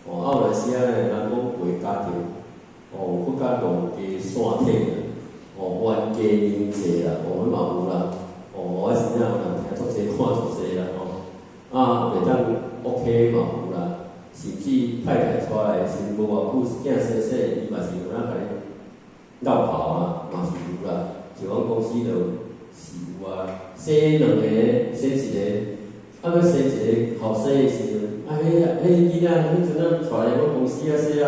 [SPEAKER 3] 有阵时人讲为家庭，搁较弄加散体啦，冤家人济啦，迄嘛有啦，迄时阵有人听足济看足济啦，袂当 OK 嘛有啦，甚至太太出来先无偌久，囝生细，伊嘛是有人甲你闹跑啊，嘛是有啦，像阮公司就是有啊，生2个，生1个，要生1个后生的时阵，迄囡仔迄阵仔带来阮公司细汉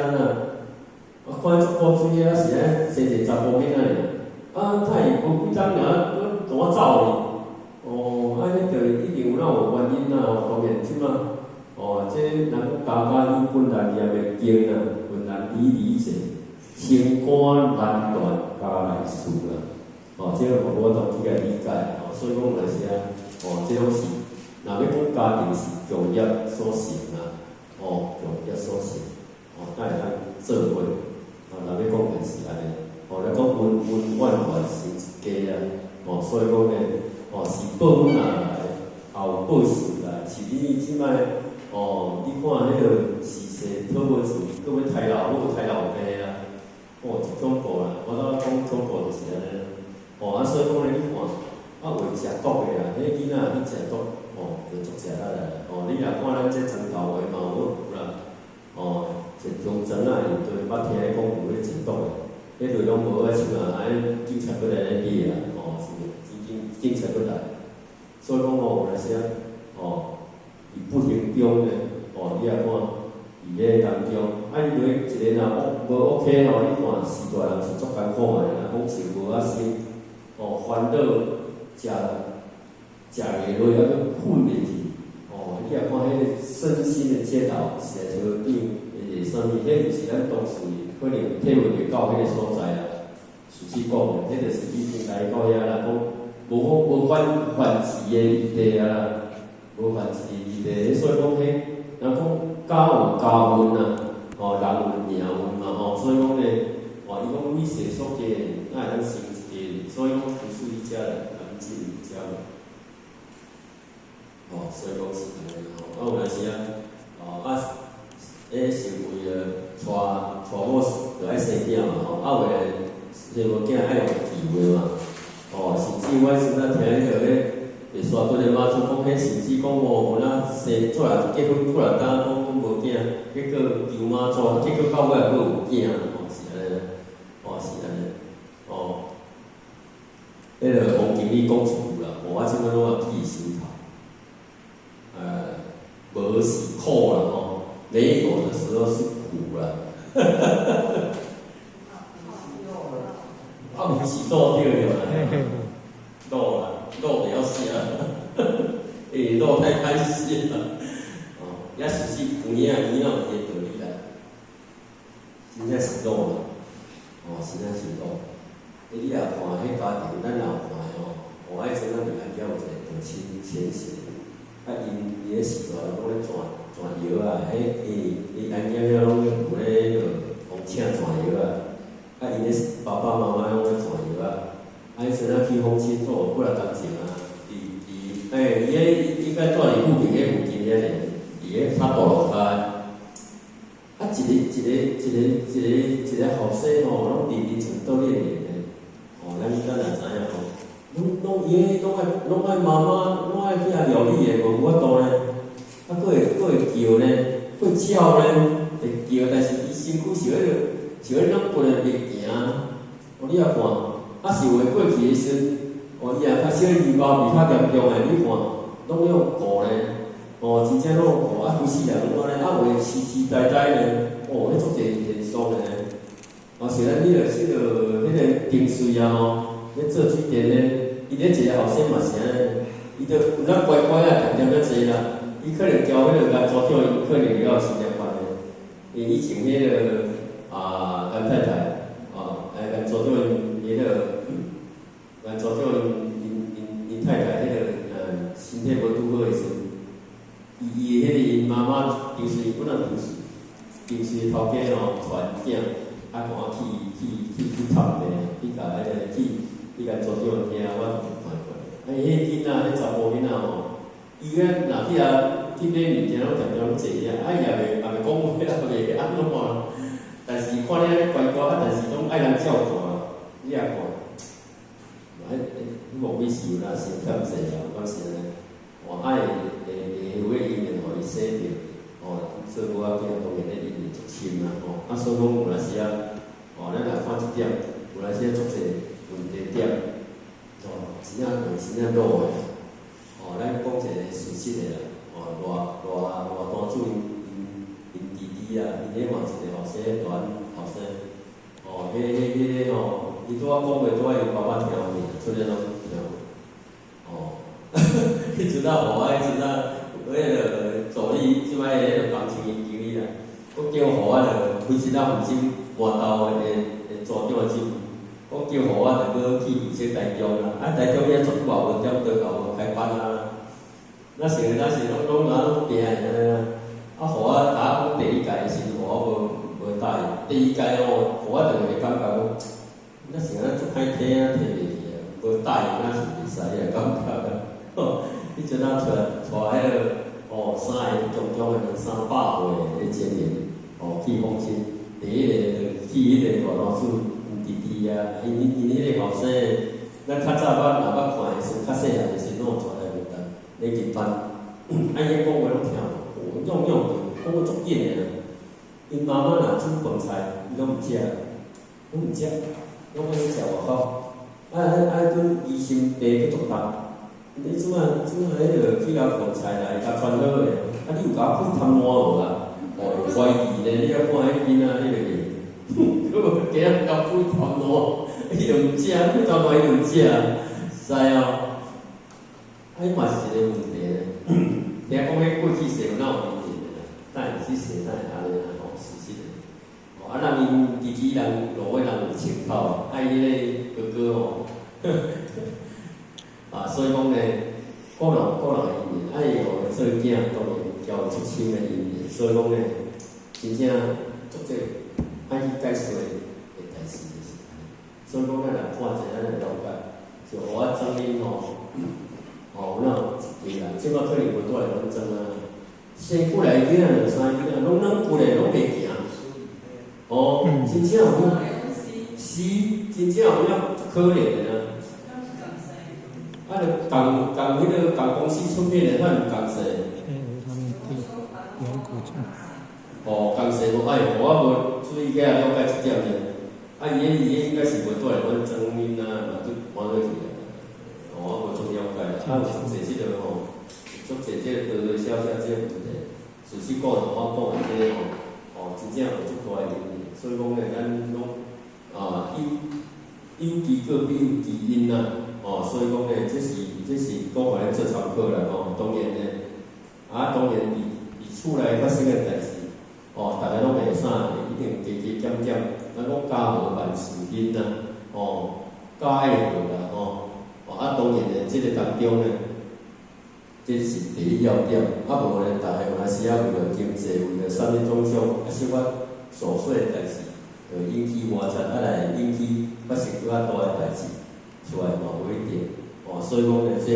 [SPEAKER 3] 看足古锥是生一个查甫囡仔尔，太无几当尔，怎走呢？迄就一定有有原因啦，当然即马，这人家己本来也袂经啦，本来理者，清官难断家来事啦，这个我都去个理解，所以讲有阵时这种是，若要讲家庭是强业所成啦，强业所成，才会当做伙，若要讲就是安尼，咱讲恩怨怨成一家啊，所以讲呢，是报恩来，后报仇来，是你即摆，你看迄个时势讨无厝，搁要抬老母抬老爸啦，一恐怖啦，我当讲恐怖就是安尼啦，所以讲呢，你看，为食毒的啦，迄囡仔去食毒，就足食力啦，你若看咱这庄头的嘛有啦，一中庄啊，因对捌听讲有咧食毒的，迄就拢无爱像安警察过来咧理啦，是警察过来。所以讲有阵时伊不行中呢，你也看伊咧当中，伊对一个若无 OK 你看时代人是足艰苦的啦，讲是无心，烦恼食下落，还佫困袂去，你也看迄个身心的煎熬，实在是对啥物，迄毋是咱当时可能体会袂到迄个所在啦。事实讲的，迄就是以前来到遐啦，讲。无反智的议题啊，无反智的议题，所以讲迄，人讲家有家运啊，人有命运嘛，所以讲呢，伊讲为世所见，那会当成一家，所以讲不属于家人，难进入家门，所以讲是安尼有阵时是为了带某就爱生囝嘛，为了生某囝爱有地位嘛。甚至我现在听迄个咧，刷对个妈祖讲，迄甚至讲无哪生做人结婚过来当讲无囝，结果求妈祖，结果到尾还佫有囝，是安尼，是安尼，迄个黄经理讲出啦，我即摆拢记心头，无是苦啦，没有的时候是苦啦，不是多对了，肉不要写肉太开心了，也是有影有一个道理啦，真正是肉啦，真正是肉。你也看迄家庭，咱也有看迄阵仔面也有一个长亲先生，因个时代讲咧传药啊，伊安囝囝拢有咧讲请传药啊，因个爸爸妈妈拢咧传药啊，迄阵仔去访亲做几啊工钱啊，伊应该住伫附近个附近遐咧，伊个差大路骹。一个后生拢认真像倒咧咧，咱也知影拢伊个拢爱妈妈，拢爱去料理个，无法度咧，佫会叫咧，会叫咧，会叫，但是伊身躯是迄个咱本来袂行，你也看，是话过去个时，伊也较小二包味较严重个，你看，拢用顾咧，真正拢顾，规世人拢安尼，袂痴呆呆咧，迄足侪严肃咧。是咱迄个丁水啊咧做水电咧，伊咧一个后生嘛是安尼，伊就有咱乖乖啊，点点仔济啦。伊可能交迄个男组长，伊可能了有10年班咧。以前迄个男太太男组长迄个男组长因太太迄个身体无拄好诶时，伊迄个因妈妈丁水本来丁水头家传囝。赶去探病，去甲迄个去甲组长听，我就看过。迄囡仔，迄查甫囡仔吼，伊个若去去买物件，拢常常坐遐，也袂讲话，也袂安怎啊。但是看了乖乖，但是拢爱人照顾啊，你也看，无几时有啦，先欠债啦，有关系咧。爱会有个因缘，互伊洗着，所以无要紧，当然咧因缘足深啦，所以讲有阵时咱来看即点，有阵时足济问题点。真正对，真正落的，咱讲一个事实的啦，偌单主因弟弟啊，因迄嘛一个后生大后生，迄个伊拄仔讲话拄仔由爸爸听尔，出来拢听。迄阵仔互我，迄阵仔，助理即摆迄个工程研究伊啦，我叫互我就每一仔负责换头的组长的职务。我叫互我就搁去负责台中啦，台中遐足偌无点都搞开班啊。那是拢行安互我打讲第一届时，互我无答应。第二届互我就会感觉讲，那是足歹听啊，听袂起啊，无答应那是袂使啊，感觉啊。迄阵仔带迄个3个中中的200-300岁的青年去访亲，第一个就去迄个大老师。弟弟啊，因迄个后生，咱较早捌看的时，较细汉的时，拢带来面搭咧入班，伊讲话拢听无，样样讲话足紧的啦。因妈妈若煮饭菜，伊拢毋食，拢爱去食外口。阵医生病去足重，你怎啊迄个去甲饭菜来甲传好的，你有甲配汤碗无啊？会怀疑咧，你遐看迄囡仔迄个。今仔甲配汤碗，伊就毋食，配汤碗伊就毋食，是嘛是一个问题咧。听讲迄过去世有哪有问题咧？哪会去世，哪会安尼啊？事实的。人因自己人路尾人有亲口，伊迄个哥哥所以讲咧，个人的因缘，互做囝当然要有出亲的因缘，所以讲咧，真正足济。爱去解说的代志就是，所以讲咱来看者，咱来了解。就互我装恁有哪一个啦？即摆可能无倒来拢装啊。生过来囡仔2、3个囡仔，拢过来拢袂行。真正有影，是真正有影，足可怜的啊。就共迄个共公司出面的，咱毋共势。
[SPEAKER 2] 他们对远古种。
[SPEAKER 3] 共势无我无注意了解即点咧。伊应该是袂倒来阮装恁啊，嘛都搬落去啊。我无足了解啦。有足济即个足济即个多多少少即个问题。事实讲我讲的即个真正有足大的原因。所以讲咧，咱拢有其个必有其因啊。所以讲咧，这是讲互咱做参考啦。当然咧，当然伫厝内发生的代志。大家拢袂啥，一定加减。咱讲家和万事兴啦，家爱和啦，当然咧，即个当中咧，这是第一要点。无咧，大家有当时为了经济，为了啥物种种，生活琐碎的代志，就引起摩擦，来引起发生更较大的代志出来嘛，无一定。所以讲咧，这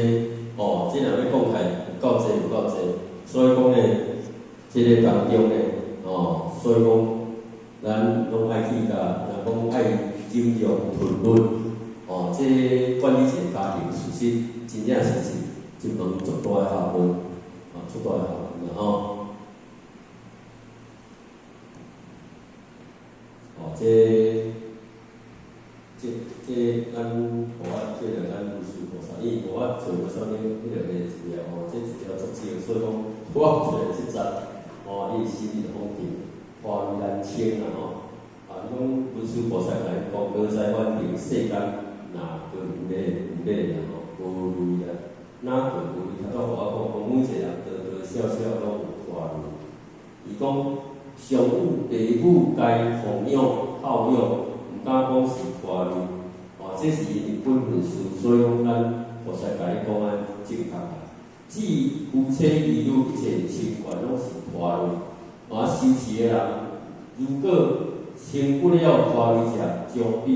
[SPEAKER 3] 若要讲起来有够济，所以讲咧，这个当中咧。所以讲，咱拢爱去甲，若讲爱经营屯论，这管理一个家庭，事实真正是一门足大的学问，足大的学问啦咱咱无事无啥，因为我做无啥物迄个资料这资料足少，所以讲我做即阵。伊是心理风评，华语难清啊你讲文殊菩萨来讲，无在反正世间哪个有咧啦无类啦，哪个有类？他都互我讲，每一个人多多少少拢有华语。伊讲上有父母该奉养孝养，毋敢讲是华语。这是日本文书，所以讲咱菩萨甲伊讲正确啊。即夫妻儿女一切情缘拢是华语，修持的人如果成不了华语者，将必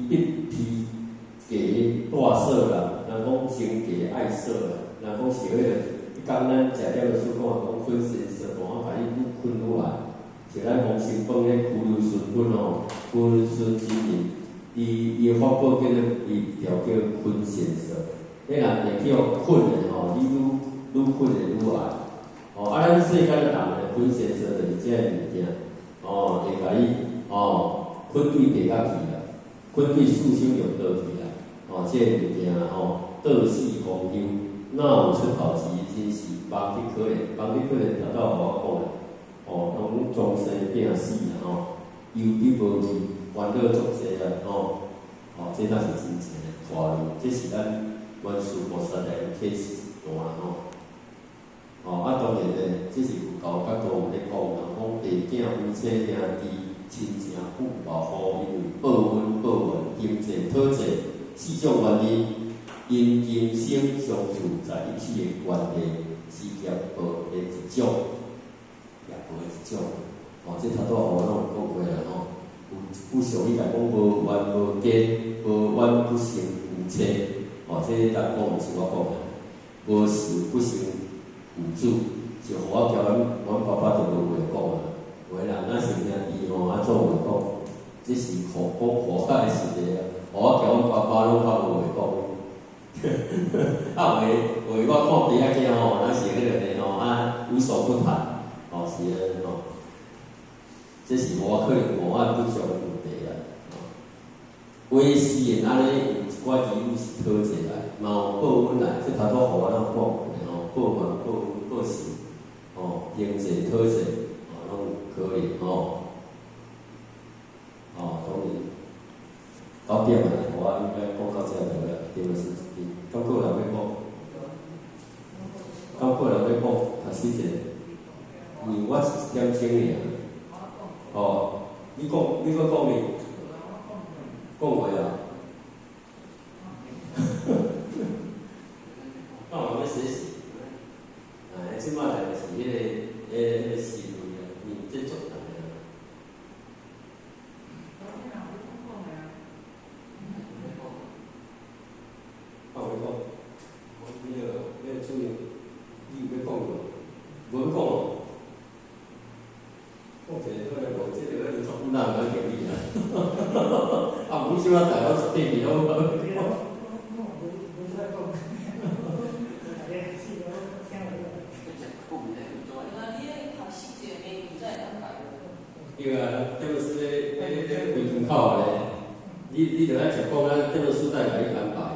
[SPEAKER 3] 必大舍啦，人讲情价爱舍啦，人讲是迄个，你讲咱食了就说讲困先舍，我甲你愈困愈来，是咱黄成凤迄苦留顺粉哦，苦留顺之名，伊法宝叫做伊条叫困先舍，你若会叫困的吼，你愈困的愈爱。哦，啊，咱世间的人咧，困先舍就是这物件，哦，会甲伊困对地甲去啦，困对四修有道去啦，这物件道是公休，哪有出头时，真是望得可怜，望得可怜，头到互我讲拢终生变死啦，忧郁无味，烦恼足济啦，这才是真正的大路，这是咱文殊菩萨来启示大当然咧，这是佛教角度有咧讲啦，讲弟囝、夫妻、兄弟、亲情、父母、好因为报恩、经济、讨济四种原因，因今生相处在一起的关系，是业报的一种，业报的一种。这头拄我拢有讲过啦，有常伊来讲无冤无奸，无冤不成夫妻，这咱讲毋是我讲的，无事不成父子，是互我交阮爸爸就无话讲啊，话人那是兄弟怎会讲？这是互我的事个啊，互我交阮爸爸拢较无话讲。话我看别仔囝那是迄个呢无所不谈，是安尼这是我可能我不足的问题啦。话是因安尼有一寡义务是讨济来，嘛有报恩来，这头拄互我讲过报怨、报恩、报仇，经济讨济，拢有可能当然到点啊，我应该讲到这就了，对无是？敢个人要讲？敢个人要讲？读死者，因为我是点钟尔。你搁讲咩？讲话啊？干嘛要写死？即摆来就是迄个思维啊，这足难啊。我你要注意，你有要讲无？无要讲哦。讲一个好来讲，这个你做哪个经历啊？唔少啊，大家出电影咯。对啊，这个是咧规门口咧，你着爱食讲啊，这个是在甲你安排啊。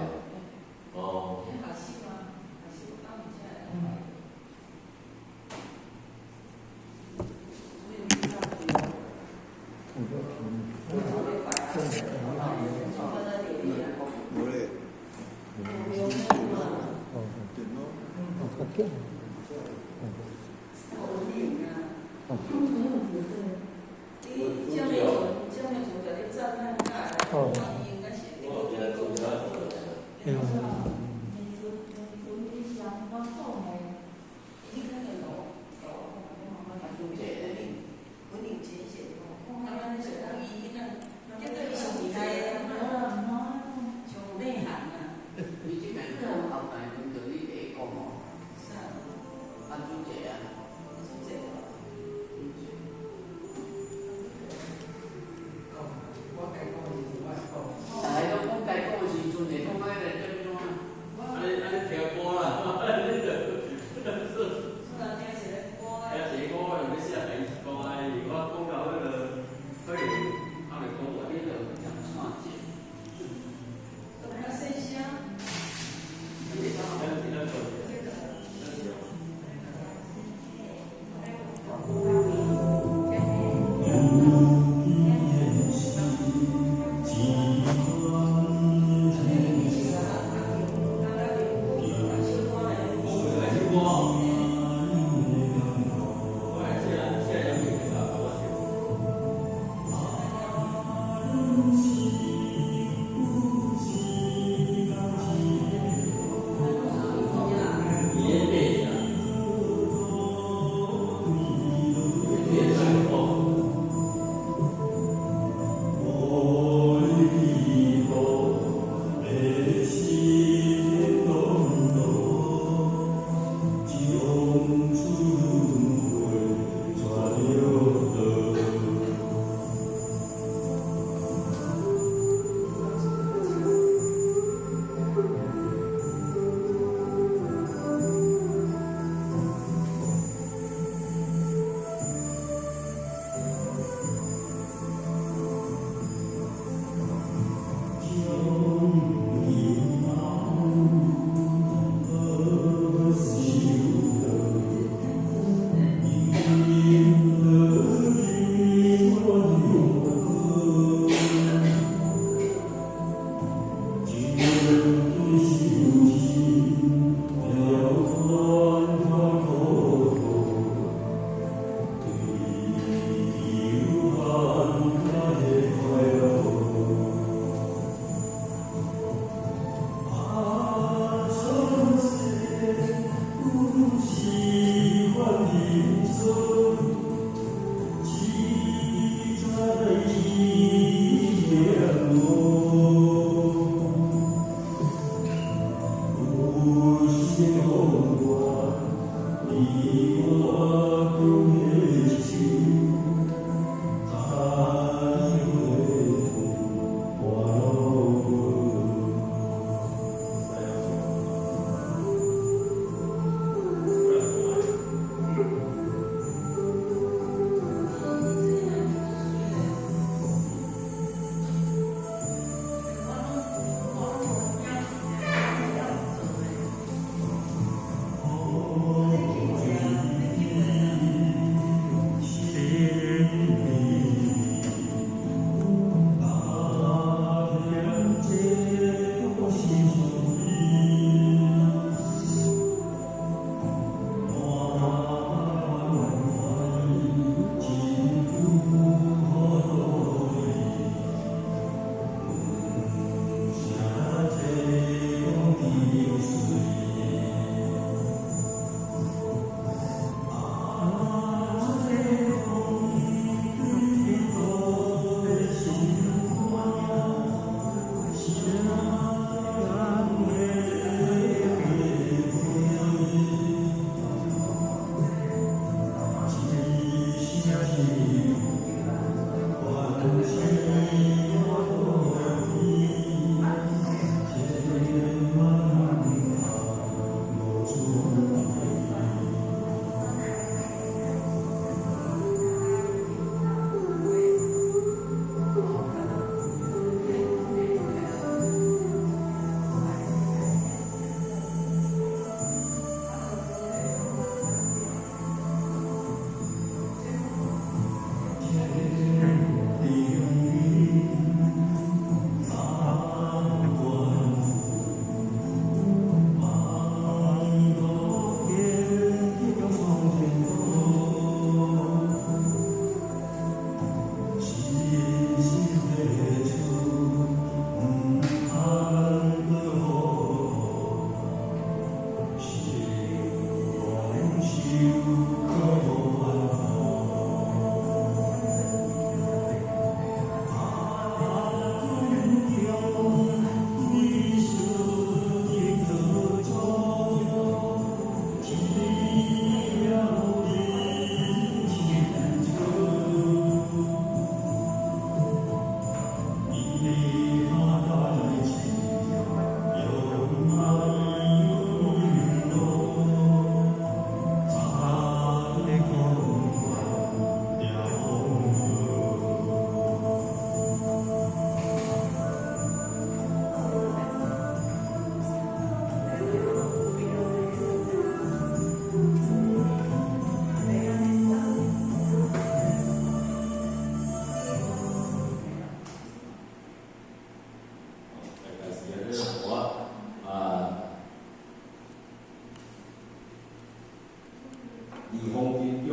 [SPEAKER 3] 二方经中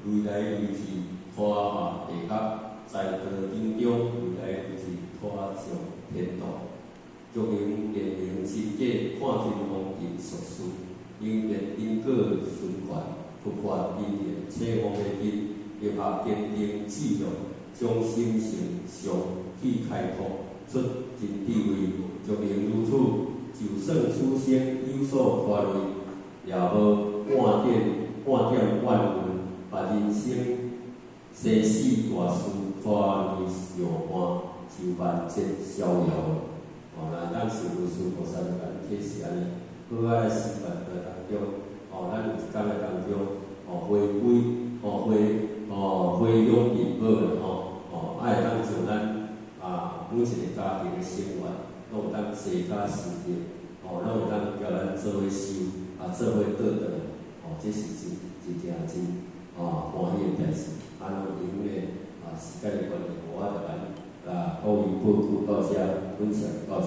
[SPEAKER 3] 累来累去，拖下地壳，在道经中累来累去，拖上天道。足明辨明真假，看天方便俗事，因缘因果循环，不发因缘，切方的因，结合坚定志向，将心性上去开拓，出真智慧。足明如此，就算此生有所拖累，也无半点怨恨，把人生生死大事拖累相伴，就万劫逍遥。咱当时如是菩萨就咱贴是安尼，好爱示范在当中，咱有一天在当中，回养平保啦，爱当像咱每一个家庭的生活，拢有当齐家时日，拢有当叫咱做伙修，做伙得到，这是一件真欢喜的代志。因为时间的关系，我就各位报告到这，分享到这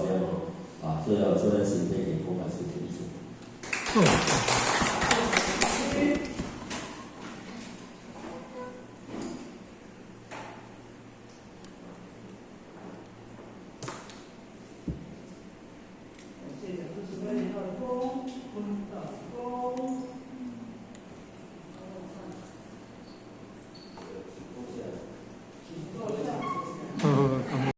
[SPEAKER 3] 最后祝咱身体健康，万事如意。